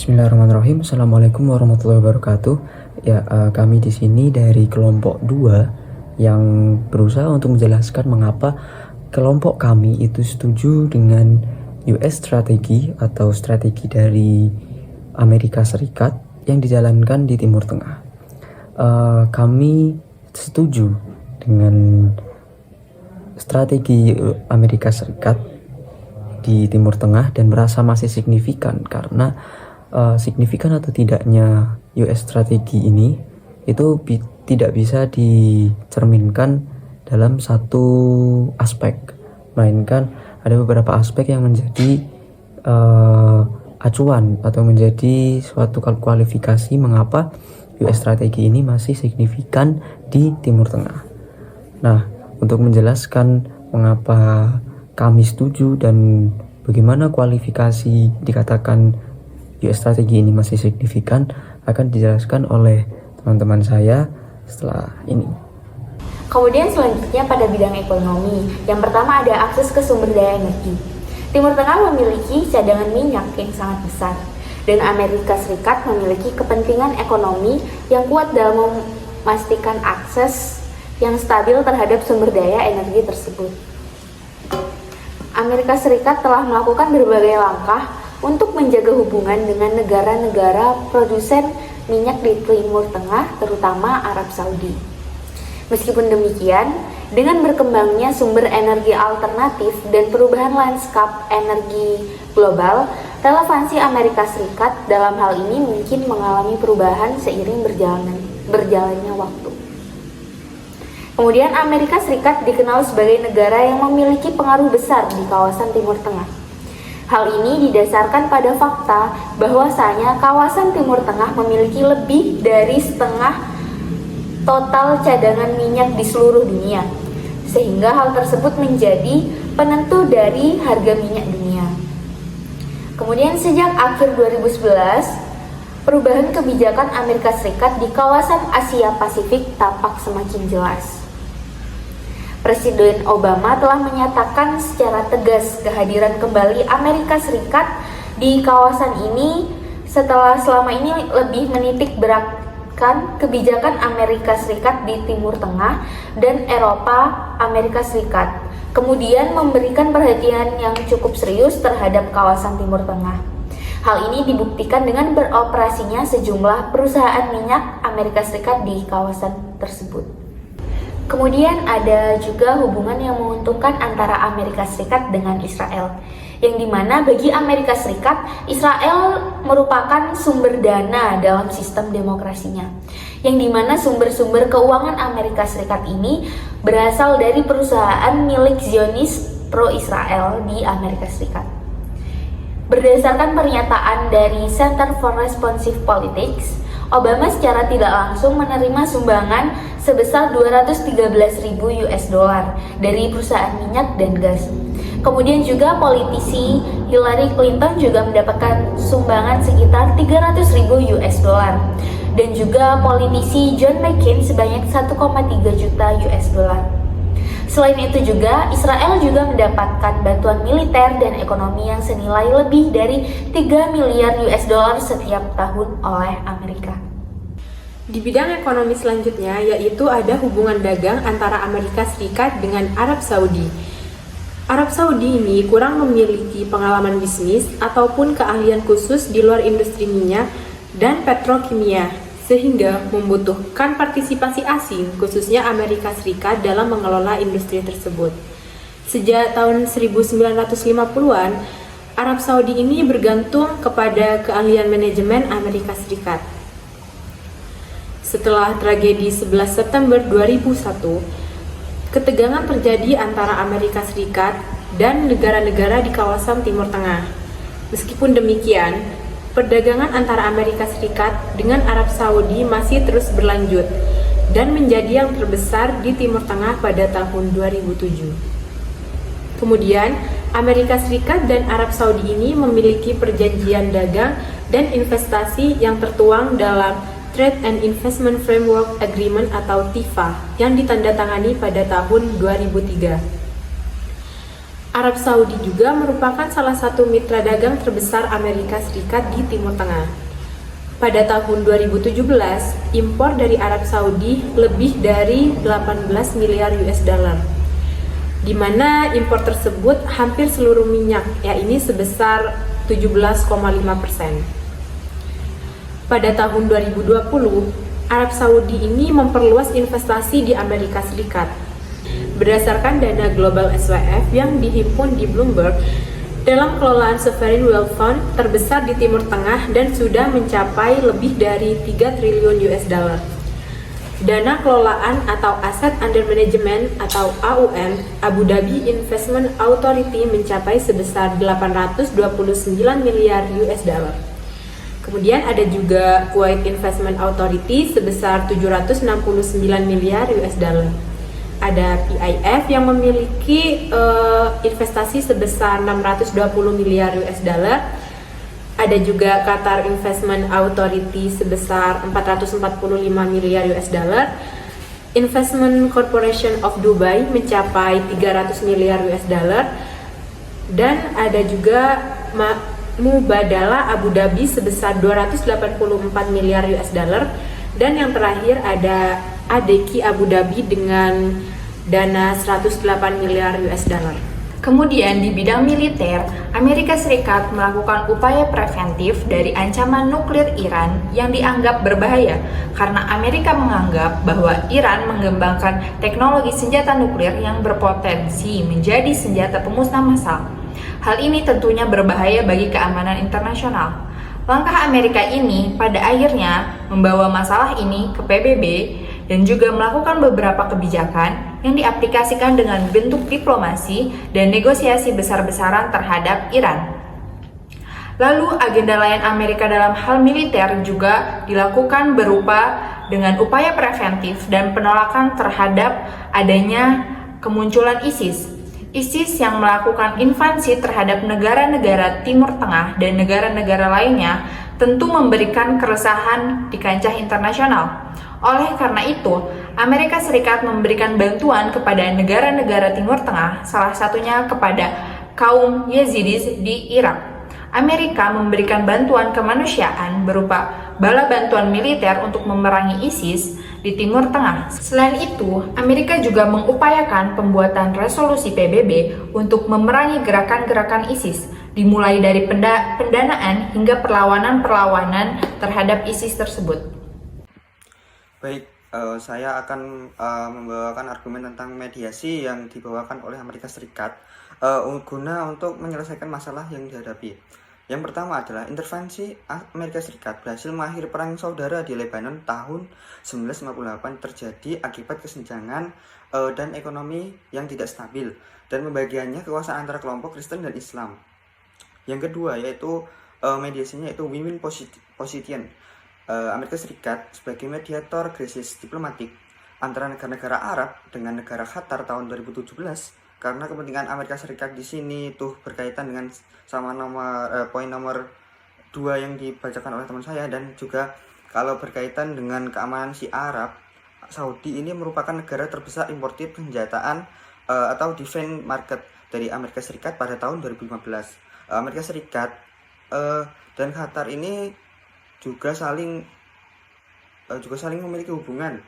Bismillahirrahmanirrahim. Assalamualaikum warahmatullahi wabarakatuh. Kami di sini dari kelompok 2 yang berusaha untuk menjelaskan mengapa kelompok kami itu setuju dengan US strategi atau strategi dari Amerika Serikat yang dijalankan di Timur Tengah. Kami setuju dengan strategi Amerika Serikat di Timur Tengah dan merasa masih signifikan karena signifikan atau tidaknya US strategi ini itu tidak bisa dicerminkan dalam satu aspek, melainkan ada beberapa aspek yang menjadi acuan atau menjadi suatu kualifikasi mengapa US strategi ini masih signifikan di Timur Tengah. Nah, untuk menjelaskan mengapa kami setuju dan bagaimana kualifikasi dikatakan US strategi ini masih signifikan akan dijelaskan oleh teman-teman saya setelah ini. Kemudian selanjutnya pada bidang ekonomi, yang pertama ada akses ke sumber daya energi. Timur Tengah memiliki cadangan minyak yang sangat besar, dan Amerika Serikat memiliki kepentingan ekonomi yang kuat dalam memastikan akses yang stabil terhadap sumber daya energi tersebut. Amerika Serikat telah melakukan berbagai langkah untuk menjaga hubungan dengan negara-negara produsen minyak di Timur Tengah, terutama Arab Saudi. Meskipun demikian, dengan berkembangnya sumber energi alternatif dan perubahan lanskap energi global, relevansi Amerika Serikat dalam hal ini mungkin mengalami perubahan seiring berjalannya waktu. Kemudian Amerika Serikat dikenal sebagai negara yang memiliki pengaruh besar di kawasan Timur Tengah. Hal ini didasarkan pada fakta bahwasanya kawasan Timur Tengah memiliki lebih dari setengah total cadangan minyak di seluruh dunia, sehingga hal tersebut menjadi penentu dari harga minyak dunia. Kemudian sejak akhir 2011, perubahan kebijakan Amerika Serikat di kawasan Asia Pasifik tampak semakin jelas. Presiden Obama telah menyatakan secara tegas kehadiran kembali Amerika Serikat di kawasan ini setelah selama ini lebih menitik beratkan kebijakan Amerika Serikat di Timur Tengah dan Eropa Amerika Serikat, kemudian memberikan perhatian yang cukup serius terhadap kawasan Timur Tengah. Hal ini dibuktikan dengan beroperasinya sejumlah perusahaan minyak Amerika Serikat di kawasan tersebut. Kemudian ada juga hubungan yang menguntungkan antara Amerika Serikat dengan Israel, yang dimana bagi Amerika Serikat, Israel merupakan sumber dana dalam sistem demokrasinya, yang dimana sumber-sumber keuangan Amerika Serikat ini berasal dari perusahaan milik Zionis pro-Israel di Amerika Serikat. Berdasarkan pernyataan dari Center for Responsive Politics, Obama secara tidak langsung menerima sumbangan sebesar 213.000 US dollar dari perusahaan minyak dan gas. Kemudian juga politisi Hillary Clinton juga mendapatkan sumbangan sekitar 300.000 US dollar, dan juga politisi John McCain sebanyak 1,3 juta US dollar. Selain itu juga, Israel juga mendapatkan bantuan militer dan ekonomi yang senilai lebih dari 3 miliar US dollar setiap tahun oleh Amerika. Di bidang ekonomi selanjutnya yaitu ada hubungan dagang antara Amerika Serikat dengan Arab Saudi. Arab Saudi ini kurang memiliki pengalaman bisnis ataupun keahlian khusus di luar industri minyak dan petrokimia, sehingga membutuhkan partisipasi asing, khususnya Amerika Serikat dalam mengelola industri tersebut. Sejak tahun 1950-an, Arab Saudi ini bergantung kepada keahlian manajemen Amerika Serikat. Setelah tragedi 11 September 2001, ketegangan terjadi antara Amerika Serikat dan negara-negara di kawasan Timur Tengah. Meskipun demikian, perdagangan antara Amerika Serikat dengan Arab Saudi masih terus berlanjut dan menjadi yang terbesar di Timur Tengah pada tahun 2007. Kemudian, Amerika Serikat dan Arab Saudi ini memiliki perjanjian dagang dan investasi yang tertuang dalam Trade and Investment Framework Agreement atau TIFA yang ditandatangani pada tahun 2003. Arab Saudi juga merupakan salah satu mitra dagang terbesar Amerika Serikat di Timur Tengah. Pada tahun 2017, impor dari Arab Saudi lebih dari 18 miliar US dollar, di mana impor tersebut hampir seluruh minyak, yakni sebesar 17,5%. Pada tahun 2020, Arab Saudi ini memperluas investasi di Amerika Serikat. Berdasarkan dana Global SWF yang dihimpun di Bloomberg, dalam kelolaan Sovereign Wealth Fund terbesar di Timur Tengah dan sudah mencapai lebih dari 3 triliun US dollar. Dana kelolaan atau Asset Under Management atau AUM Abu Dhabi Investment Authority mencapai sebesar 829 miliar US dollar. Kemudian ada juga Kuwait Investment Authority sebesar 769 miliar US dollar. Ada PIF yang memiliki investasi sebesar 620 miliar US dollar. Ada juga Qatar Investment Authority sebesar 445 miliar US dollar. Investment Corporation of Dubai mencapai 300 miliar US dollar. Dan ada juga Mubadala Abu Dhabi sebesar 284 miliar US dollar. Dan yang terakhir ada ADQ Abu Dhabi dengan dana 108 miliar US dollar. Kemudian di bidang militer, Amerika Serikat melakukan upaya preventif dari ancaman nuklir Iran yang dianggap berbahaya karena Amerika menganggap bahwa Iran mengembangkan teknologi senjata nuklir yang berpotensi menjadi senjata pemusnah massal. Hal ini tentunya berbahaya bagi keamanan internasional. Langkah Amerika ini pada akhirnya membawa masalah ini ke PBB dan juga melakukan beberapa kebijakan yang diaplikasikan dengan bentuk diplomasi dan negosiasi besar-besaran terhadap Iran. Lalu agenda lain Amerika dalam hal militer juga dilakukan berupa dengan upaya preventif dan penolakan terhadap adanya kemunculan ISIS. ISIS yang melakukan invasi terhadap negara-negara Timur Tengah dan negara-negara lainnya tentu memberikan keresahan di kancah internasional. Oleh karena itu, Amerika Serikat memberikan bantuan kepada negara-negara Timur Tengah, salah satunya kepada kaum Yazidis di Irak. Amerika memberikan bantuan kemanusiaan berupa bala bantuan militer untuk memerangi ISIS di Timur Tengah. Selain itu, Amerika juga mengupayakan pembuatan resolusi PBB untuk memerangi gerakan-gerakan ISIS, dimulai dari pendanaan hingga perlawanan-perlawanan terhadap ISIS tersebut. Baik, saya akan membawakan argumen tentang mediasi yang dibawakan oleh Amerika Serikat guna untuk menyelesaikan masalah yang dihadapi. Yang pertama adalah intervensi Amerika Serikat berhasil mengakhiri perang saudara di Lebanon tahun 1958 terjadi akibat kesenjangan dan ekonomi yang tidak stabil dan pembagiannya kekuasaan antara kelompok Kristen dan Islam. Yang kedua yaitu mediasinya yaitu win-win position. Amerika Serikat sebagai mediator krisis diplomatik antara negara-negara Arab dengan negara Qatar tahun 2017 karena kepentingan Amerika Serikat di sini tuh berkaitan dengan sama poin nomor 2 yang dibacakan oleh teman saya, dan juga kalau berkaitan dengan keamanan si Arab Saudi ini merupakan negara terbesar importir senjataan atau defense market dari Amerika Serikat pada tahun 2015. Amerika Serikat dan Qatar ini juga saling memiliki hubungan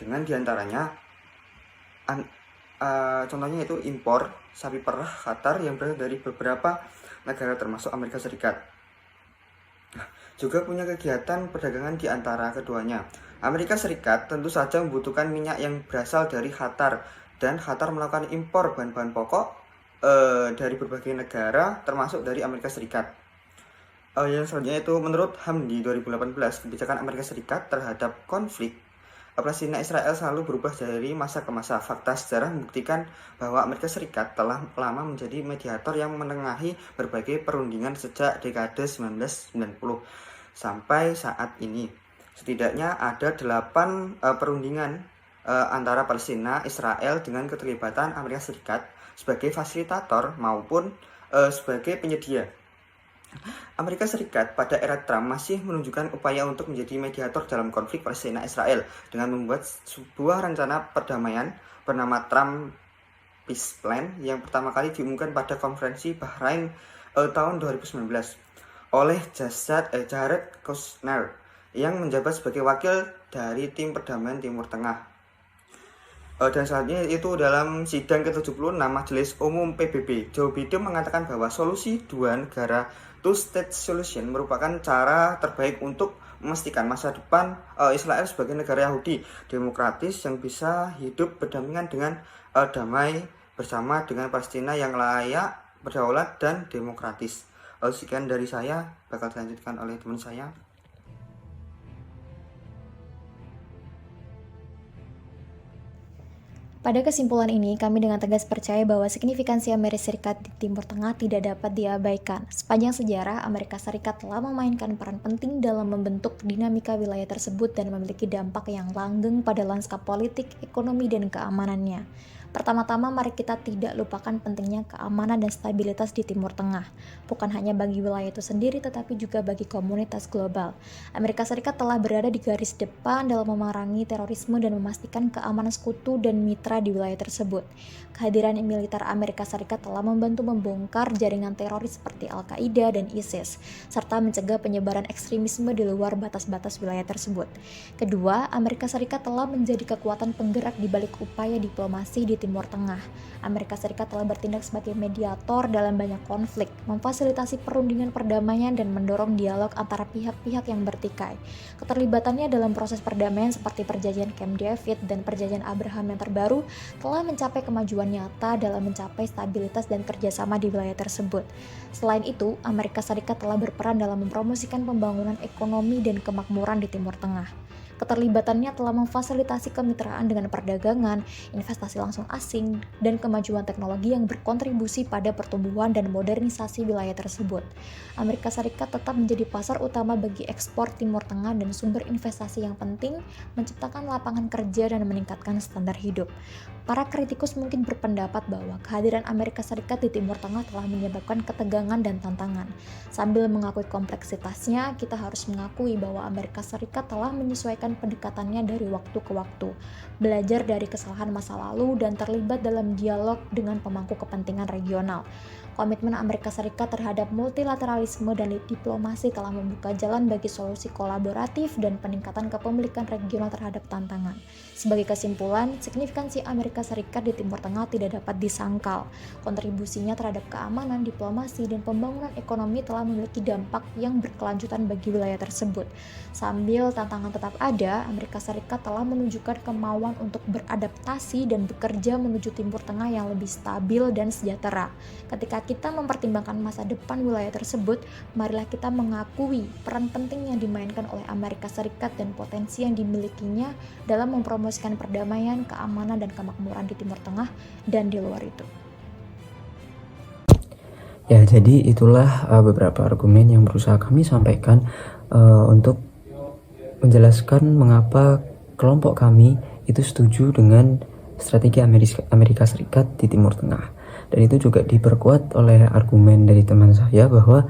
dengan diantaranya contohnya itu impor sapi perah Qatar yang berasal dari beberapa negara termasuk Amerika Serikat. Juga punya kegiatan perdagangan di antara keduanya. Amerika Serikat tentu saja membutuhkan minyak yang berasal dari Qatar, dan Qatar melakukan impor bahan-bahan pokok dari berbagai negara termasuk dari Amerika Serikat. Yang selanjutnya itu menurut HAM di 2018, kebijakan Amerika Serikat terhadap konflik Palestina Israel selalu berubah dari masa ke masa. Fakta sejarah membuktikan bahwa Amerika Serikat telah lama menjadi mediator yang menengahi berbagai perundingan sejak dekade 1990 sampai saat ini. Setidaknya ada 8 perundingan antara Palestina Israel dengan keterlibatan Amerika Serikat sebagai fasilitator maupun sebagai penyedia. Amerika Serikat pada era Trump masih menunjukkan upaya untuk menjadi mediator dalam konflik Palestina-Israel dengan membuat sebuah rencana perdamaian bernama Trump Peace Plan yang pertama kali diumumkan pada konferensi Bahrain tahun 2019 oleh Jared Kushner yang menjabat sebagai wakil dari tim perdamaian Timur Tengah. Dan selanjutnya itu dalam sidang ke-76 Majelis Umum PBB, Joe Biden mengatakan bahwa solusi dua negara two-state solution merupakan cara terbaik untuk memastikan masa depan Israel sebagai negara Yahudi demokratis yang bisa hidup berdampingan dengan damai bersama dengan Palestina yang layak, berdaulat, dan demokratis. Sekian dari saya, bakal dilanjutkan oleh teman saya. Pada kesimpulan ini, kami dengan tegas percaya bahwa signifikansi Amerika Serikat di Timur Tengah tidak dapat diabaikan. Sepanjang sejarah, Amerika Serikat telah memainkan peran penting dalam membentuk dinamika wilayah tersebut dan memiliki dampak yang langgeng pada lanskap politik, ekonomi, dan keamanannya. Pertama-tama, mari kita tidak lupakan pentingnya keamanan dan stabilitas di Timur Tengah, bukan hanya bagi wilayah itu sendiri tetapi juga bagi komunitas global. Amerika Serikat telah berada di garis depan dalam memerangi terorisme dan memastikan keamanan sekutu dan mitra di wilayah tersebut. Kehadiran militer Amerika Serikat telah membantu membongkar jaringan teroris seperti Al-Qaeda dan ISIS, serta mencegah penyebaran ekstremisme di luar batas-batas wilayah tersebut. Kedua, Amerika Serikat telah menjadi kekuatan penggerak di balik upaya diplomasi di Timur Tengah. Amerika Serikat telah bertindak sebagai mediator dalam banyak konflik, memfasilitasi perundingan perdamaian dan mendorong dialog antara pihak-pihak yang bertikai. Keterlibatannya dalam proses perdamaian seperti perjanjian Camp David dan perjanjian Abraham yang terbaru telah mencapai kemajuan nyata dalam mencapai stabilitas dan kerjasama di wilayah tersebut. Selain itu, Amerika Serikat telah berperan dalam mempromosikan pembangunan ekonomi dan kemakmuran di Timur Tengah. Keterlibatannya telah memfasilitasi kemitraan dengan perdagangan, investasi langsung asing, dan kemajuan teknologi yang berkontribusi pada pertumbuhan dan modernisasi wilayah tersebut. Amerika Serikat tetap menjadi pasar utama bagi ekspor Timur Tengah dan sumber investasi yang penting, menciptakan lapangan kerja dan meningkatkan standar hidup. Para kritikus mungkin berpendapat bahwa kehadiran Amerika Serikat di Timur Tengah telah menyebabkan ketegangan dan tantangan. Sambil mengakui kompleksitasnya, kita harus mengakui bahwa Amerika Serikat telah menyesuaikan pendekatannya dari waktu ke waktu, belajar dari kesalahan masa lalu, dan terlibat dalam dialog dengan pemangku kepentingan regional. Komitmen Amerika Serikat terhadap multilateralisme dan diplomasi telah membuka jalan bagi solusi kolaboratif dan peningkatan kepemilikan regional terhadap tantangan. Sebagai kesimpulan, signifikansi Amerika Serikat di Timur Tengah tidak dapat disangkal. Kontribusinya terhadap keamanan, diplomasi, dan pembangunan ekonomi telah memiliki dampak yang berkelanjutan bagi wilayah tersebut. Sambil tantangan tetap ada, Amerika Serikat telah menunjukkan kemauan untuk beradaptasi dan bekerja menuju Timur Tengah yang lebih stabil dan sejahtera. Ketika kita mempertimbangkan masa depan wilayah tersebut, marilah kita mengakui peran penting yang dimainkan oleh Amerika Serikat dan potensi yang dimilikinya dalam mempromosikan perdamaian, keamanan, dan kemakmuran di Timur Tengah dan di luar itu. Ya, jadi itulah beberapa argumen yang berusaha kami sampaikan untuk menjelaskan mengapa kelompok kami itu setuju dengan strategi Amerika Serikat di Timur Tengah. Dan itu juga diperkuat oleh argumen dari teman saya bahwa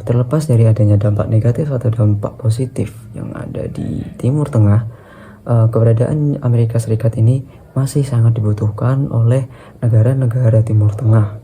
terlepas dari adanya dampak negatif atau dampak positif yang ada di Timur Tengah, keberadaan Amerika Serikat ini masih sangat dibutuhkan oleh negara-negara Timur Tengah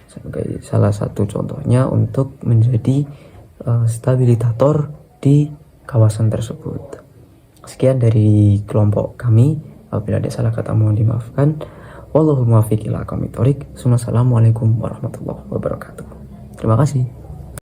sebagai salah satu contohnya untuk menjadi stabilitator di kawasan tersebut. Sekian dari kelompok kami. Apabila ada salah kata mohon dimaafkan. Wallahu muwaffiq ila aqwamit thoriq. Assalamualaikum warahmatullahi wabarakatuh. Terima kasih.